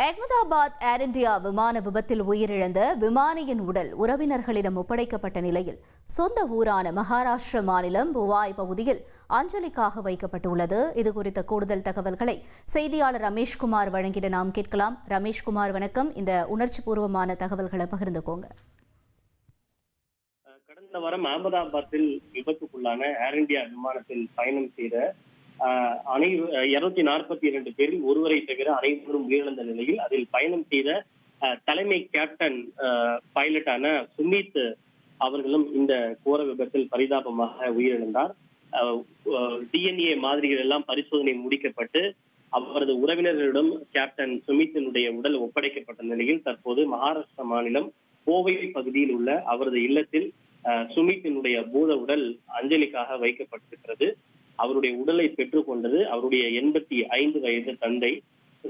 அகமதாபாத் ஏர் India விமான விபத்தில் உயிரிழந்த விமானியின் உடல் உறவினர்களிடம் ஒப்படைக்கப்பட்ட நிலையில் சொந்த ஊரான மகாராஷ்டிர மாநிலம் புவாய் பகுதியில் அஞ்சலிக்காக வைக்கப்பட்டுள்ளது. இதுகுறித்த கூடுதல் தகவல்களை செய்தியாளர் ரமேஷ்குமார் வழங்கிட நாம் கேட்கலாம். ரமேஷ்குமார், வணக்கம். இந்த உணர்ச்சி பூர்வமான தகவல்களை பகிர்ந்துக்கோங்க. கடந்த வாரம் அகமதாபாத்தில் விபத்துக்குள்ளான ஏர் இந்தியா விமானத்தில் பயணம் செய்த 242 பேரில் ஒருவரை தவிர அனைவரும் உயிரிழந்த நிலையில் அதில் பயணம் செய்த தலைமை கேப்டன் பைலட்டான சுமித் அவர்களும் இந்த கோர விபத்தில் பரிதாபமாக உயிரிழந்தார். DNA மாதிரிகள் எல்லாம் பரிசோதனை முடிக்கப்பட்டு அவரது உறவினர்களிடம் கேப்டன் சுமித்தினுடைய உடல் ஒப்படைக்கப்பட்ட நிலையில் தற்போது மகாராஷ்டிரா மாநிலம் கோவை பகுதியில் உள்ள அவரது இல்லத்தில் சுமித்தினுடைய பூத உடல் அஞ்சலிக்காக வைக்கப்பட்டிருக்கிறது. அவருடைய உடலை பெற்றுக் கொண்டது அவருடைய 85 வயது தந்தை.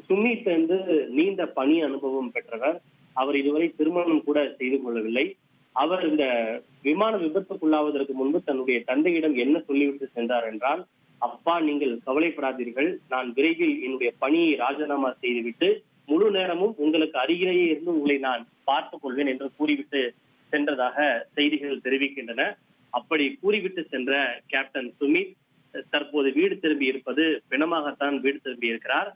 சுமித் நீண்ட பணி அனுபவம் பெற்றவர். அவர் இதுவரை திருமணம் கூட செய்து கொள்ளவில்லை. அவர் இந்த விமான விபத்துக்குள்ளாவதற்கு முன்பு தன்னுடைய தந்தையிடம் என்ன சொல்லிவிட்டு சென்றார் என்றால், அப்பா, நீங்கள் கவலைப்படாதீர்கள், நான் விரைவில் என்னுடைய பணியை ராஜினாமா செய்துவிட்டு முழு நேரமும் உங்களுக்கு அருகிலேயே இருந்து உங்களை நான் பார்த்துக் கொள்வேன் என்று கூறிவிட்டு சென்றதாக செய்திகள் தெரிவிக்கின்றன. அப்படி கூறிவிட்டு சென்ற கேப்டன் சுமித் தற்போது வீடு திரும்பி இருப்பது பிணமாகத்தான் வீடு திரும்பி இருக்கிறார்.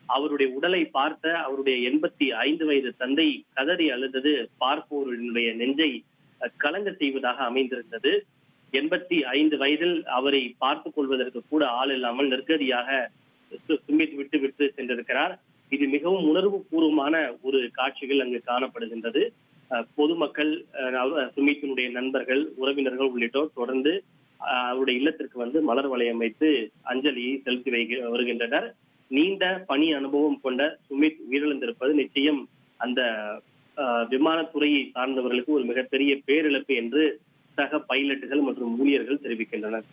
அவருடைய உடலை பார்த்த அவருடைய 85 வயது தந்தை கதறி அழுதது பார்ப்போருடைய நெஞ்சை கலங்க செய்வதாக அமைந்திருந்தது. 85 வயதில் அவரை பார்த்துக் கொள்வதற்கு கூட ஆள் இல்லாமல் நிர்கதியாக சுமித் விட்டு சென்றிருக்கிறார். இது மிகவும் உணர்வு பூர்வமான ஒரு காட்சிகள் அங்கு காணப்படுகின்றது. பொதுமக்கள், சுமித்தினுடைய நண்பர்கள், உறவினர்கள் உள்ளிட்டோர் தொடர்ந்து அவருடைய இல்லத்திற்கு மலர் வளையம் வைத்து அஞ்சலியை செலுத்தி வருகின்றனர். நீண்ட பணி அனுபவம் கொண்ட சுமித் உயிரிழந்திருப்பது நிச்சயம் அந்த விமானத்துறையை சார்ந்தவர்களுக்கு ஒரு மிகப்பெரிய பேரிழப்பு என்று சக பைலட்டுகள் மற்றும் ஊழியர்கள் தெரிவிக்கின்றனர்.